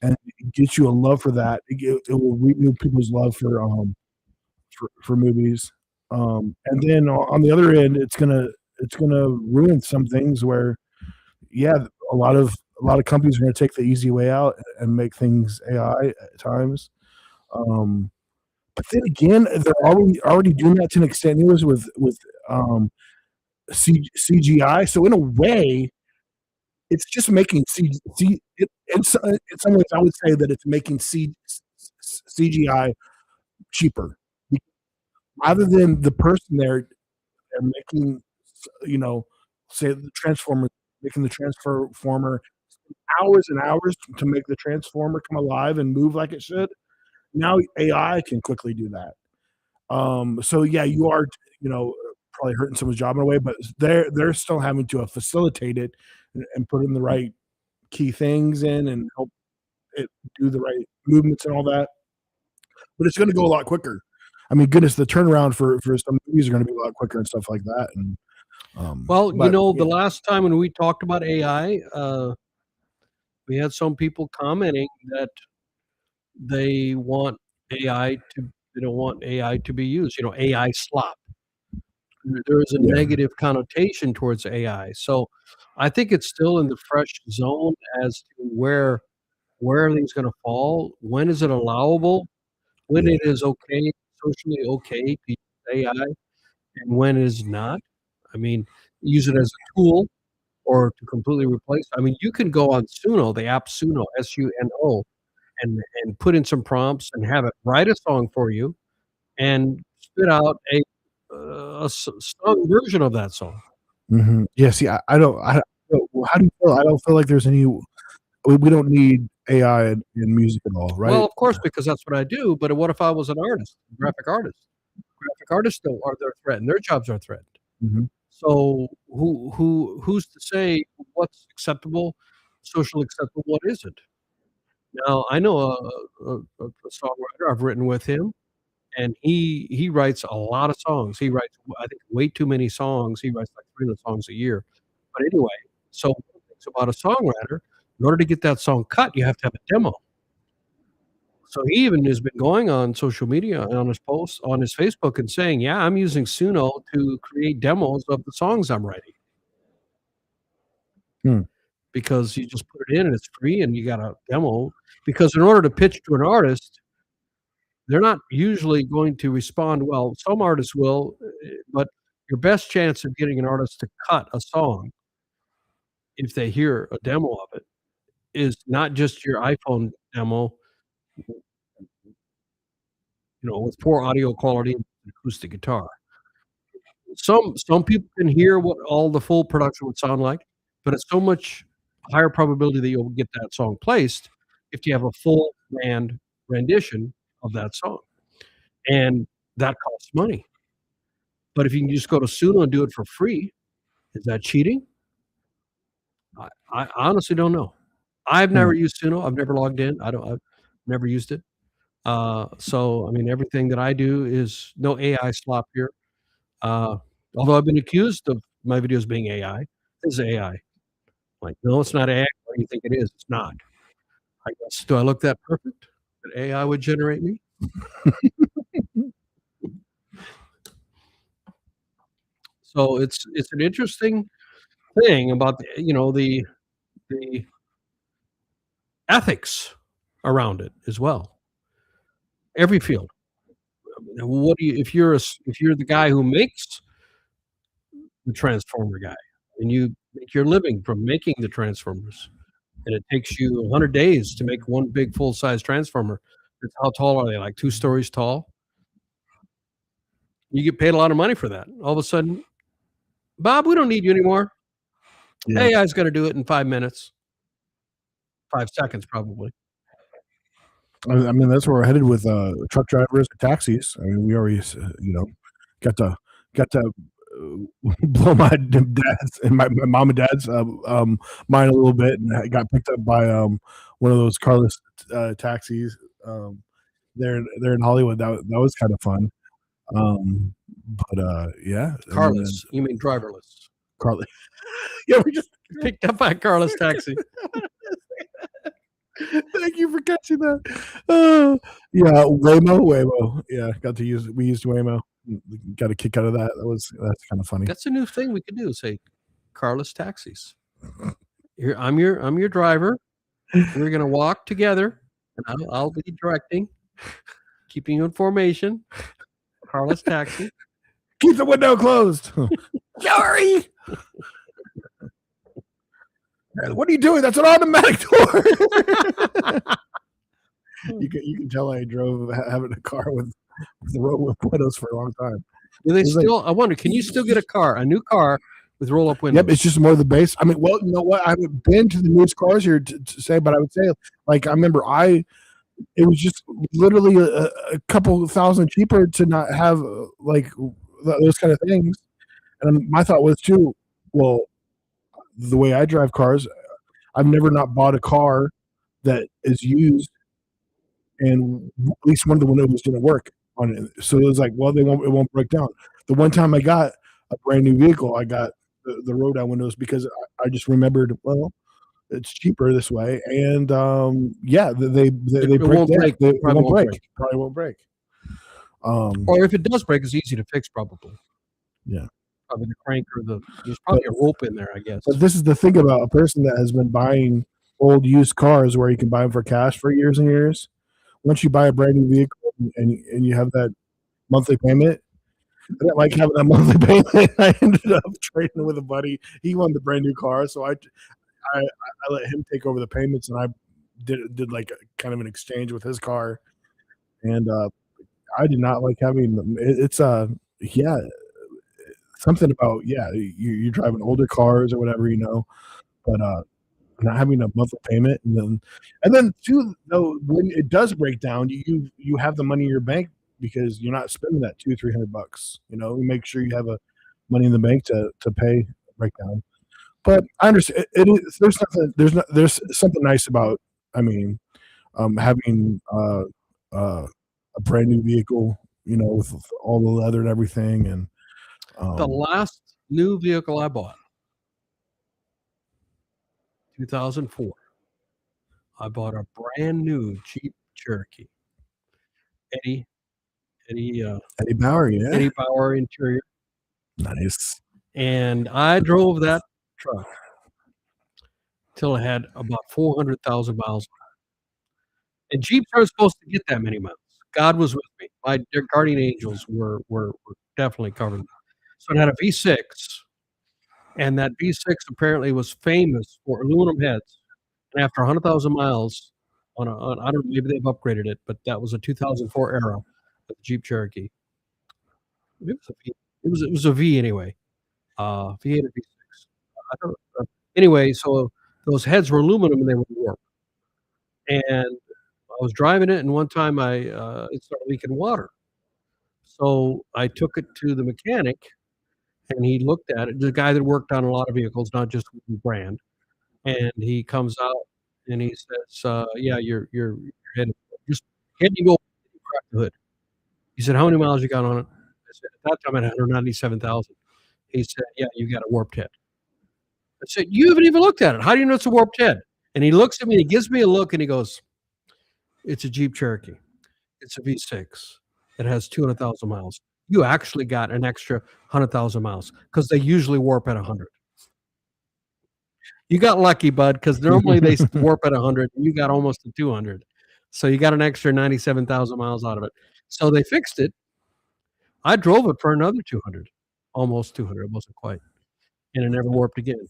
[SPEAKER 1] and it gets you a love for that. It will renew people's love for movies. And then on the other end, it's gonna ruin some things where, yeah, a lot of companies are gonna take the easy way out and make things AI at times. Um, but then again, they're already doing that to an extent anyways with um, CGI. So in a way, it's just making in some ways, I would say that it's making CGI cheaper, rather than the person there and making, you know, say the Transformer, making the Transformer hours and hours to make the Transformer come alive and move like it should. Now AI can quickly do that. So yeah, you are, probably hurting someone's job in a way, but they're still having to facilitate it and put in the right key things in and help it do the right movements and all that. But it's going to go a lot quicker. I mean, goodness, the turnaround for some movies are going to be a lot quicker and stuff like that. And
[SPEAKER 2] Well,
[SPEAKER 1] but
[SPEAKER 2] the last time when we talked about AI, we had some people commenting that they want AI to they don't want AI to be used, AI slop. There is a
[SPEAKER 1] yeah,
[SPEAKER 2] negative connotation towards AI. So I think it's still in the fresh zone as to where everything's going to fall. When is it allowable? When
[SPEAKER 1] yeah,
[SPEAKER 2] it is okay, socially okay to use AI, and when it is not. I mean, use it as a tool or to completely replace. I mean, you can go on Suno, the app Suno, Suno, and put in some prompts and have it write a song for you and spit out a sung version of that song.
[SPEAKER 1] yeah. See, how do you feel? I don't feel like there's any. We don't need AI in music at all,
[SPEAKER 2] Well,
[SPEAKER 1] right?
[SPEAKER 2] of course, because that's what I do. But what if I was an artist, a graphic artist? Graphic artists still are they're threatened. Their jobs are threatened.
[SPEAKER 1] Hmm.
[SPEAKER 2] So who's to say what's acceptable, social acceptable, what isn't? Now I know a songwriter I've written with him, and he writes a lot of songs. He writes, I think, way too many songs. He writes like 300 songs a year. But anyway, so one of the things about a songwriter, in order to get that song cut, you have to have a demo. So he even has been going on social media and on his posts on his Facebook and saying, "Yeah, I'm using Suno to create demos of the songs I'm writing."
[SPEAKER 1] Hmm.
[SPEAKER 2] Because you just put it in and it's free and you got a demo. Because in order to pitch to an artist, they're not usually going to respond well. Some artists will, but your best chance of getting an artist to cut a song, if they hear a demo of it, is not just your iPhone demo, with poor audio quality and acoustic guitar. Some people can hear what all the full production would sound like, but it's so much higher probability that you'll get that song placed if you have a full band rendition of that song, and that costs money. But if you can just go to Suno and do it for free, is that cheating? I honestly don't know. I've
[SPEAKER 1] Hmm.
[SPEAKER 2] never used Suno. I've never logged in. I've never used it. So I mean, everything that I do is no AI slop here. Uh, Although I've been accused of my videos being AI. This is AI. Like, no, it's not AI. What do you think it is? It's not. I guess. Do I look that perfect that AI would generate me? So it's an interesting thing about the ethics around it as well. Every field. What do you if you're the guy who makes the transformer guy and you make your living from making the transformers, and it takes you 100 days to make one big full size transformer. How tall are they? Like 2 stories tall. You get paid a lot of money for that. All of a sudden, Bob, we don't need you anymore.
[SPEAKER 1] Yeah.
[SPEAKER 2] AI's going to do it in 5 minutes, 5 seconds probably.
[SPEAKER 1] I mean, that's where we're headed with truck drivers and taxis. I mean, we already, got to blow my dad's and my mom and dad's mind a little bit, and I got picked up by one of those carless taxis There in Hollywood. That was kind of fun. Yeah.
[SPEAKER 2] Carless. You mean driverless?
[SPEAKER 1] Carly. Yeah, we just
[SPEAKER 2] picked up by a carless taxi.
[SPEAKER 1] Thank you for catching that. Yeah, Waymo. Yeah, we used Waymo. Got a kick out of that. That's kind of funny.
[SPEAKER 2] That's a new thing we could do. Say, carless taxis. I'm your driver. We're gonna walk together, and I'll be directing, keeping you in formation. Carless taxi.
[SPEAKER 1] Keep the window closed. Sorry. What are you doing? That's an automatic door. You can tell I drove having a car with the roll-up windows for a long time.
[SPEAKER 2] Do they still? I wonder. Can you still get a new car with roll-up windows?
[SPEAKER 1] Yep, it's just more the base. I mean, well, you know what? I haven't been to the newest cars here to say, but I would say, like, I remember it was just literally a couple thousand cheaper to not have like those kind of things. And my thought was too, well, the way I drive cars, I've never not bought a car that is used and at least one of the windows didn't work on it. So it was like, well, it won't break down. The one time I got a brand new vehicle, I got the roll down windows because I just remembered, well, it's cheaper this way, and yeah, they
[SPEAKER 2] won't break.
[SPEAKER 1] They probably won't break.
[SPEAKER 2] Or if it does break, it's easy to fix, probably.
[SPEAKER 1] Yeah,
[SPEAKER 2] probably the crank or there's probably a rope in there, I guess.
[SPEAKER 1] But this is the thing about a person that has been buying old used cars, where you can buy them for cash for years and years. Once you buy a brand new vehicle and you have that monthly payment, I didn't like having that monthly payment. I ended up trading with a buddy. He wanted the brand new car, so I let him take over the payments, and I did like kind of an exchange with his car. And I did not like having them. It's yeah, something about you're driving older cars or whatever, but not having a monthly payment, and then too, though, when it does break down, you have the money in your bank because you're not spending that $200-300. You make sure you have a money in the bank to pay breakdown. But I understand it is. There's something nice about. I mean, having a brand new vehicle, with all the leather and everything, and
[SPEAKER 2] the last new vehicle I bought, 2004. I bought a brand new Jeep Cherokee. Eddie
[SPEAKER 1] Bauer, yeah.
[SPEAKER 2] Eddie Bauer interior.
[SPEAKER 1] Nice.
[SPEAKER 2] And I drove that truck till it had about 400,000 miles. And Jeeps aren't supposed to get that many miles. God was with me. My guardian angels were definitely covering me. So it had a V6, and that V6 apparently was famous for aluminum heads. And after 100,000 miles I don't know, maybe they've upgraded it, but that was a 2004 era of the Jeep Cherokee. It was a V. It was a V anyway. V8 or V6. I don't know. Anyway, so those heads were aluminum and they were warped. And I was driving it, and one time it started leaking water. So I took it to the mechanic, and he looked at it. The guy that worked on a lot of vehicles, not just one brand. And he comes out and he says, "Yeah, your head just hit you go crack the hood." He said, "How many miles you got on it?" I said, "At that time I had 197,000." He said, "Yeah, you got a warped head." I said, "You haven't even looked at it. How do you know it's a warped head?" And he looks at me, and he gives me a look, and he goes, "It's a Jeep Cherokee. It's a V6. It has 200,000 miles. You actually got an extra 100,000 miles because they usually warp at 100. You got lucky, bud, because normally they warp at 100, and you got almost to 200. So you got an extra 97,000 miles out of it. So they fixed it. I drove it for another 200, almost 200. It wasn't quite, and it never warped again.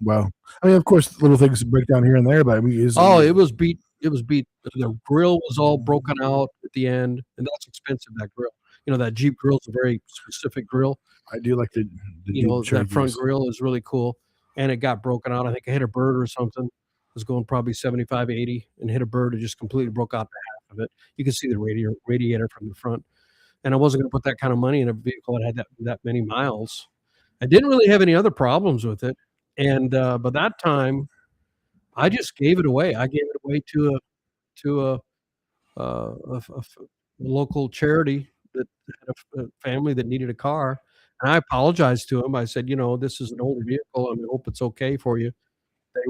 [SPEAKER 1] Wow. I mean, of course, little things break down here and there, but I mean,
[SPEAKER 2] it was beat. It was beat. The grill was all broken out at the end, and that's expensive. That grill, that Jeep grill is a very specific grill.
[SPEAKER 1] I do like the
[SPEAKER 2] that front grill is really cool, and it got broken out. I think I hit a bird or something. It was going probably 75, 80, and hit a bird. It just completely broke out the half of it. You can see the radiator from the front, and I wasn't going to put that kind of money in a vehicle that had that many miles. I didn't really have any other problems with it, and by that time, I just gave it away. I gave it away to a local charity that had a family that needed a car, and I apologized to him. I said, "This is an older vehicle, and I hope it's okay for you." They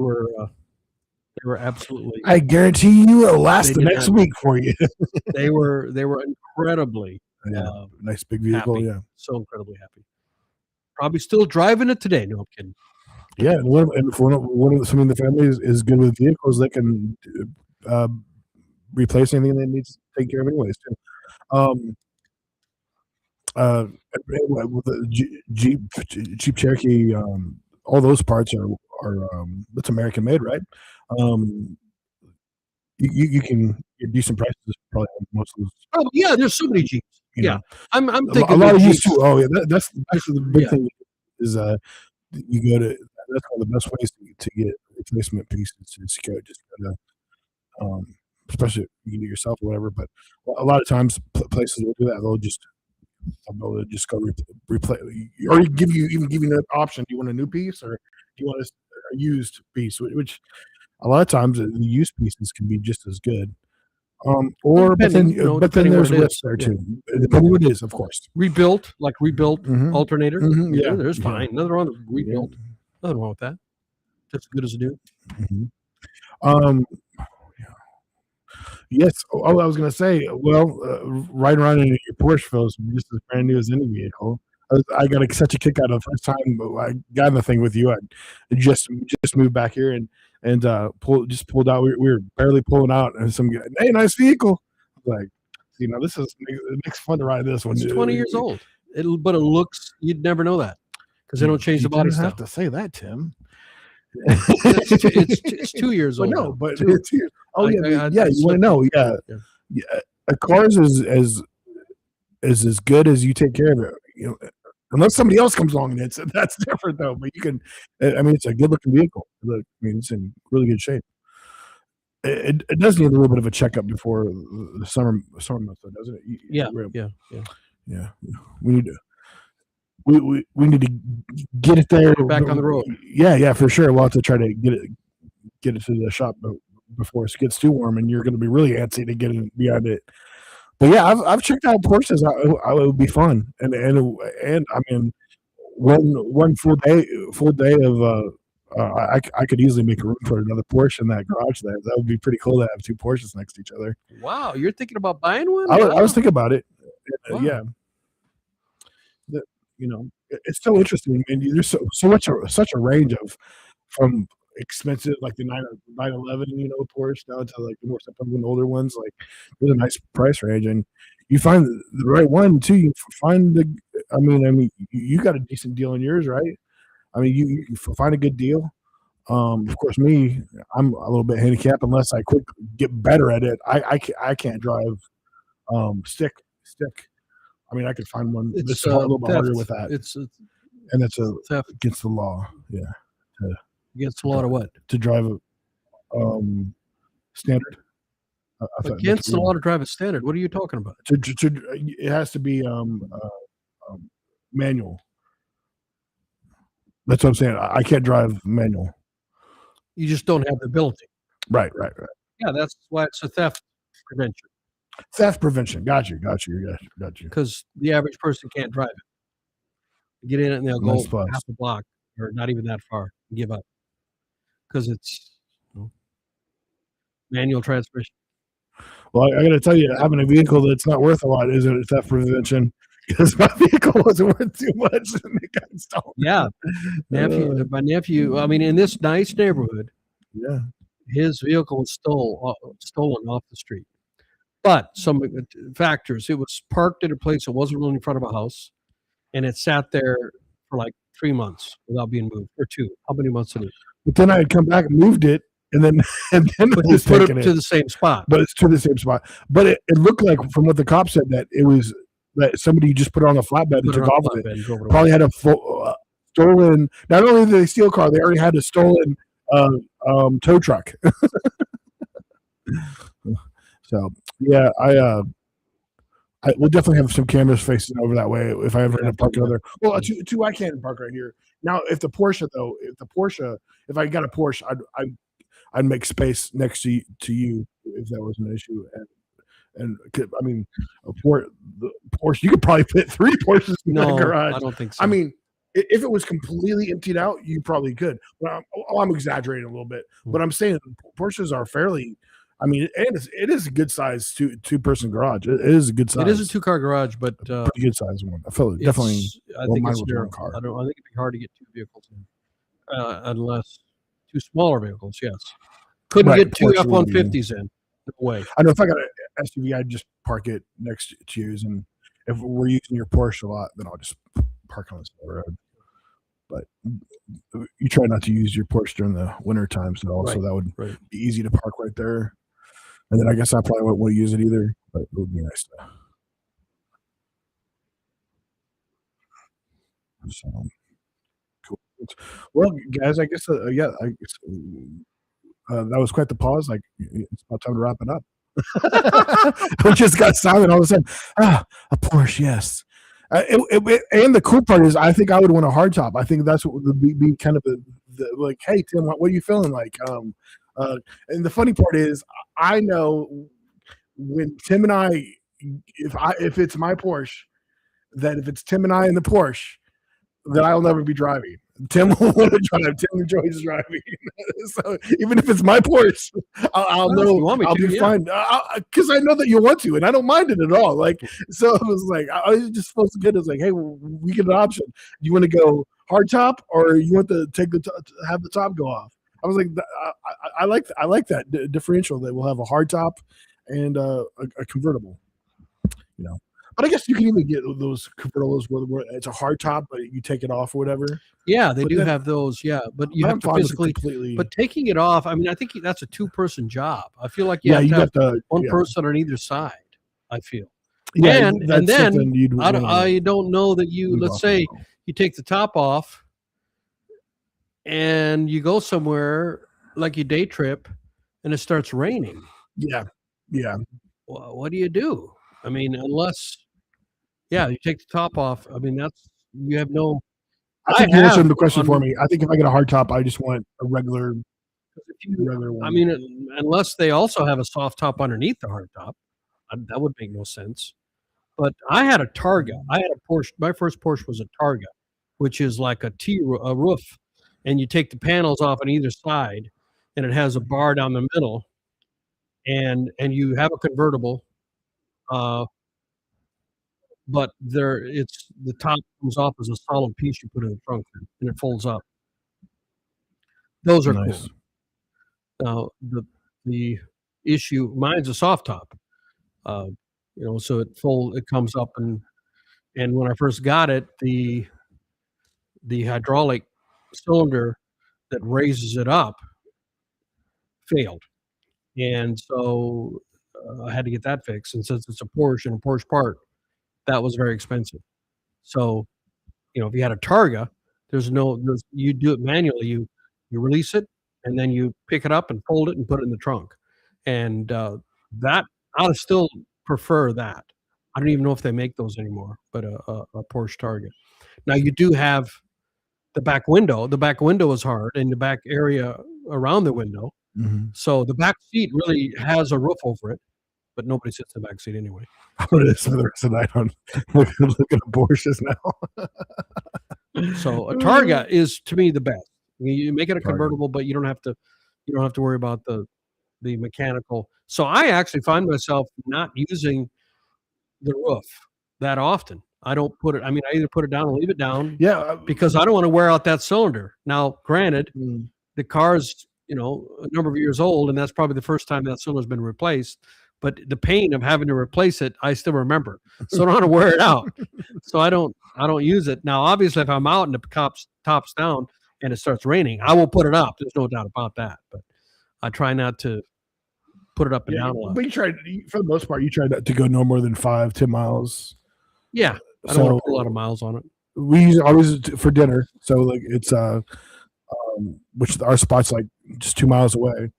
[SPEAKER 2] were absolutely
[SPEAKER 1] I guarantee you it'll
[SPEAKER 2] they
[SPEAKER 1] last the
[SPEAKER 2] did
[SPEAKER 1] next
[SPEAKER 2] not
[SPEAKER 1] week for you.
[SPEAKER 2] they were incredibly,
[SPEAKER 1] Yeah, nice big vehicle.
[SPEAKER 2] happy,
[SPEAKER 1] Yeah,
[SPEAKER 2] so incredibly happy. Probably still driving it today. No, I'm kidding.
[SPEAKER 1] yeah. And if one of somebody in the family is good with vehicles, they can uh, replace anything they need to take care of anyways. Too. Um, with the Jeep Cherokee, all those parts are it's American made, right? Um, you can get decent prices probably on most of those.
[SPEAKER 2] Oh, yeah, there's so many Jeeps.
[SPEAKER 1] You
[SPEAKER 2] Yeah.
[SPEAKER 1] know,
[SPEAKER 2] I'm
[SPEAKER 1] a
[SPEAKER 2] thinking
[SPEAKER 1] lot
[SPEAKER 2] the
[SPEAKER 1] of used
[SPEAKER 2] Jeeps.
[SPEAKER 1] too. Oh yeah, that's the big
[SPEAKER 2] Yeah.
[SPEAKER 1] thing is you go to that's one of the best ways to get replacement pieces is just go to especially if you can do it yourself or whatever. But a lot of times places will do that. They'll just go replace or even give you an option. Do you want a new piece or do you want a used piece? Which a lot of times the used pieces can be just as good. Or but then
[SPEAKER 2] Depending,
[SPEAKER 1] then
[SPEAKER 2] depending what
[SPEAKER 1] there's
[SPEAKER 2] it
[SPEAKER 1] risk
[SPEAKER 2] is.
[SPEAKER 1] there
[SPEAKER 2] Yeah.
[SPEAKER 1] too. Depending what it is, of course.
[SPEAKER 2] Rebuilt
[SPEAKER 1] Mhm.
[SPEAKER 2] alternator.
[SPEAKER 1] Mhm, yeah,
[SPEAKER 2] There's
[SPEAKER 1] yeah.
[SPEAKER 2] fine. Nothing wrong with
[SPEAKER 1] Yeah.
[SPEAKER 2] rebuilt. Nothing wrong with that. Just as good as new.
[SPEAKER 1] Mhm. Um, yes. Oh, I was gonna say, well, riding around in your Porsche feels just as brand new as any vehicle. I got such a kick out of the first time I got in the thing with you. I just moved back here and pulled out. We were barely pulling out, and some guy, hey, nice vehicle. Like, this it makes fun to ride this one.
[SPEAKER 2] It's 20 years old. But it looks, you'd never know that because they don't change
[SPEAKER 1] You
[SPEAKER 2] the body
[SPEAKER 1] didn't
[SPEAKER 2] style.
[SPEAKER 1] have to say that, Tim.
[SPEAKER 2] It's 2 years
[SPEAKER 1] But
[SPEAKER 2] old.
[SPEAKER 1] no,
[SPEAKER 2] now.
[SPEAKER 1] but
[SPEAKER 2] Two.
[SPEAKER 1] it's here. Oh
[SPEAKER 2] I-
[SPEAKER 1] yeah,
[SPEAKER 2] I- I
[SPEAKER 1] yeah. You want to
[SPEAKER 2] slipped
[SPEAKER 1] know?
[SPEAKER 2] up.
[SPEAKER 1] Yeah, yeah. A car is as good as you take care of it. Unless somebody else comes along and that's different though. But you can. I mean, it's a good looking vehicle. Look, I mean, it's in really good shape. It does need a little bit of a checkup before the summer months, though, doesn't it?
[SPEAKER 2] Yeah,
[SPEAKER 1] Yeah.
[SPEAKER 2] yeah.
[SPEAKER 1] Yeah. We need to. We need to get it there
[SPEAKER 2] Back on the road.
[SPEAKER 1] Yeah, for sure. We'll have to try to get it to the shop before it gets too warm, and you're going to be really antsy to get it beyond it. But yeah, I've checked out Porsches. It would be fun, and I mean, one full day of I could easily make room for another Porsche in that garage there. That would be pretty cool to have two Porsches next to each other.
[SPEAKER 2] Wow, you're thinking about buying one?
[SPEAKER 1] I was thinking about it.
[SPEAKER 2] Wow.
[SPEAKER 1] Yeah. It's so interesting, and there's such a range of from expensive like the 911, Porsche down to like the more suburban older ones. Like there's a nice price range, and you find the right one too. You find the, I mean, you got a decent deal in yours, right? I mean, you find a good deal. Of course, I'm a little bit handicapped unless I get better at it. I can't drive stick. I mean, I could find one that's a little bit harder with that. And it's
[SPEAKER 2] theft
[SPEAKER 1] against the law. Yeah.
[SPEAKER 2] against a lot of what?
[SPEAKER 1] To drive a standard.
[SPEAKER 2] Against a lot of drive a standard. What are you talking about?
[SPEAKER 1] It has to be manual. That's what I'm saying. I can't drive manual.
[SPEAKER 2] You just don't have the ability.
[SPEAKER 1] Right.
[SPEAKER 2] Yeah, that's why it's a theft prevention.
[SPEAKER 1] Theft prevention. Got you.
[SPEAKER 2] Because the average person can't drive it. Get in it and they'll go half a block or not even that far and give up. Because it's manual transmission.
[SPEAKER 1] Well, I got to tell you, having a vehicle that's not worth a lot isn't theft prevention because my vehicle wasn't worth too much and it got stolen.
[SPEAKER 2] Yeah. My nephew, I mean, in this nice neighborhood,
[SPEAKER 1] yeah,
[SPEAKER 2] his vehicle was stolen off the street. But some factors, it was parked at a place that wasn't really in front of a house, and it sat there for like 3 months without being moved, or 2. How many months did it?
[SPEAKER 1] But then I had come back and moved it, and then
[SPEAKER 2] but you put it to the same spot.
[SPEAKER 1] But it's to the same spot. But it looked like, from what the cop said, that it was that somebody just put it on a flatbed and took off with it. Probably had a stolen. Not only did they steal a car, they already had a stolen tow truck. So yeah, I will definitely have some cameras facing over that way if I ever end up parking over there. Well, two I can't park right here. Now, if I got a Porsche, I'd make space next to you if that was an issue, And I mean, the Porsche, you could probably fit 3 Porsches in that
[SPEAKER 2] No,
[SPEAKER 1] garage.
[SPEAKER 2] I don't think so.
[SPEAKER 1] I mean, if it was completely emptied out, you probably could. But I'm exaggerating a little bit. But I'm saying Porsches are fairly. I mean, it is a good size two person garage. It is a good size.
[SPEAKER 2] It is a 2-car garage, but
[SPEAKER 1] pretty good size one. I feel definitely.
[SPEAKER 2] I think
[SPEAKER 1] mine
[SPEAKER 2] it's
[SPEAKER 1] was
[SPEAKER 2] narrow.
[SPEAKER 1] 1 car.
[SPEAKER 2] I think it'd be hard to get 2 vehicles in, unless 2 smaller vehicles. Yes, couldn't get 2 F-150s in. No way.
[SPEAKER 1] I know if I got an SUV, I'd just park it next to yours, and if we're using your Porsche a lot, then I'll just park on the side of the road. But you try not to use your Porsche during the winter time, so also that would be easy to park right there. And then I guess I probably wouldn't want to use it either, but it would be nice to. So cool. Well, guys, I guess that was quite the pause. Like it's about time to wrap it up. We just got silent all of a sudden. A Porsche, yes. And the cool part is, I think I would want a hardtop. I think that's what would be kind of the like, hey Tim, what are you feeling like? And the funny part is, I know when Tim and I, if it's my Porsche, that if it's Tim and I in the Porsche, that I'll never be driving. Tim will want to drive. Tim enjoys driving. So even if it's my Porsche, I'll know I'll be fine. Because I know that you want to, and I don't mind it at all. Like, so it was like, I was just supposed to get it. It's like, hey, we get an option. Do you want to go hard top, or you want to have the top go off? I was like, I like that differential that we'll have a hard top and a convertible. You know. But I guess you can even get those convertibles where it's a hard top, but you take it off or whatever.
[SPEAKER 2] Yeah, they do have those. Yeah, but you have to physically. But taking it off, I mean, I think that's a 2-person job. I feel like you have to have one person on either side. I feel. Yeah, and then I don't know that you. Let's say you take the top off, and you go somewhere like you day trip, and it starts raining.
[SPEAKER 1] Yeah.
[SPEAKER 2] Well, what do you do? I mean, unless, you take the top off. I mean, you have no.
[SPEAKER 1] I think you answered the question for me. I think if I get a hard top, I just want a regular one.
[SPEAKER 2] I mean, unless they also have a soft top underneath the hard top, that would make no sense. But I had a Targa. I had a Porsche. My first Porsche was a Targa, which is like a roof, and you take the panels off on either side, and it has a bar down the middle, and you have a convertible. But the top comes off as a solid piece you put in the trunk, and it folds up. Those are cool. Now the issue, mine's a soft top, so it comes up, and when I first got it, the hydraulic cylinder that raises it up failed, and so I had to get that fixed. And since it's a Porsche and a Porsche part, that was very expensive. So, if you had a Targa, you do it manually. You release it, and then you pick it up and fold it and put it in the trunk. And that I would still prefer that. I don't even know if they make those anymore, but a Porsche Targa. Now you do have the back window. The back window is hard, and the back area around the window.
[SPEAKER 1] Mm-hmm.
[SPEAKER 2] So the back seat really has a roof over it, but nobody sits in the back seat anyway.
[SPEAKER 1] I'm going to for the rest of the night on looking at Porsches now.
[SPEAKER 2] So a Targa is, to me, the best. You make it a convertible, but you don't have to worry about the mechanical. So I actually find myself not using the roof that often. I don't put it. I mean, I either put it down or leave it down.
[SPEAKER 1] Yeah,
[SPEAKER 2] because I don't want to wear out that cylinder. Now, granted, the car's a number of years old, and that's probably the first time that cylinder's been replaced. But the pain of having to replace it, I still remember. So I don't want to wear it out. So I don't use it. Now, obviously, if I'm out and the top's down and it starts raining, I will put it up. There's no doubt about that. But I try not to put it up and down a lot.
[SPEAKER 1] But for the most part, you try to go no more than 5-10 miles.
[SPEAKER 2] Yeah. I don't want to put a lot of miles on it.
[SPEAKER 1] We use it always for dinner. So like it's which our spot's like just 2 miles away.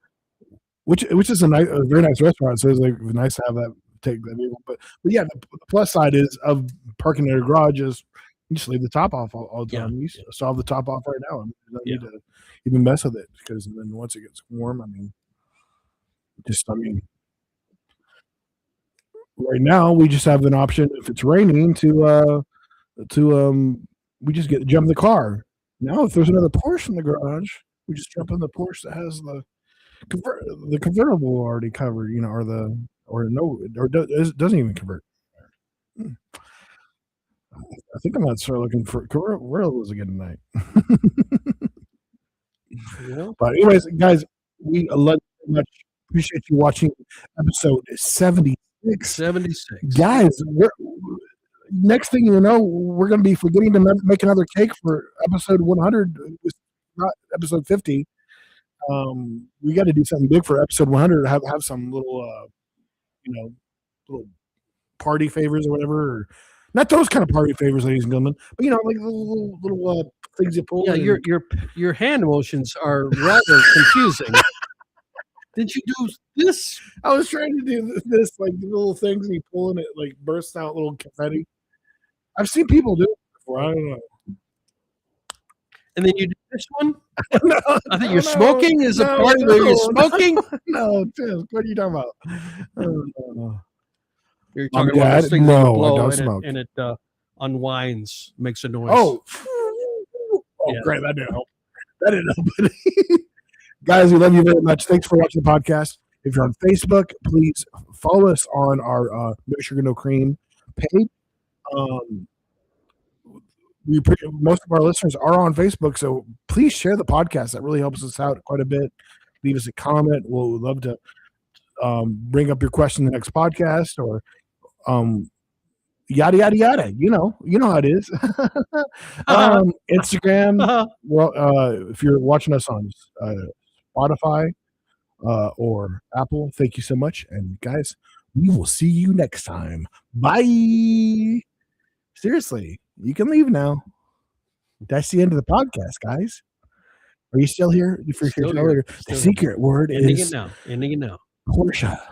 [SPEAKER 1] Which is a very nice restaurant. So it's like nice to have that take that vehicle. But yeah, the plus side is of parking in a garage is you just leave the top off all the time. You still have the top off right now. You don't need to even mess with it because then once it gets warm, Right now, we just have an option if it's raining to we just jump in the car. Now, if there's another Porsche in the garage, we just jump in the Porsche that has the convertible already covered, or doesn't even convert. Hmm. I think I'm gonna start looking for convertibles again tonight. But anyways, guys, we love you very much. Appreciate you watching episode 76.
[SPEAKER 2] 76.
[SPEAKER 1] Guys, next thing you know, we're going to be forgetting to make another cake for episode 100, not episode 50. We got to do something big for episode 100. Have some little, little party favors or whatever. Or not those kind of party favors, ladies and gentlemen, but like little things you pull.
[SPEAKER 2] Yeah, your hand motions are rather confusing. Did you do this?
[SPEAKER 1] I was trying to do this, like the little things and you pull and it like bursts out little confetti. I've seen people do it before. I don't know.
[SPEAKER 2] And then you do this one?
[SPEAKER 1] No,
[SPEAKER 2] I think you're smoking is a party where you're smoking?
[SPEAKER 1] No, Tim, what are you talking about?
[SPEAKER 2] You're talking about this thing
[SPEAKER 1] no,
[SPEAKER 2] that you blow
[SPEAKER 1] I don't smoke.
[SPEAKER 2] and it unwinds, makes a noise.
[SPEAKER 1] Oh,
[SPEAKER 2] Yeah.
[SPEAKER 1] Great. That didn't help. Guys, we love you very much. Thanks for watching the podcast. If you're on Facebook, please follow us on our No Sugar No Cream page. Most of our listeners are on Facebook, so please share the podcast. That really helps us out quite a bit. Leave us a comment. We'll love to bring up your question in the next podcast, or yada yada yada. You know how it is. Instagram. Well, if you're watching us on Spotify or Apple, thank you so much. And guys, we will see you next time. Bye. Seriously, you can leave now. That's the end of the podcast, guys. Are you still here?
[SPEAKER 2] Still here.
[SPEAKER 1] The secret word
[SPEAKER 2] Ending
[SPEAKER 1] is
[SPEAKER 2] it now. Ending it now.
[SPEAKER 1] Porsche.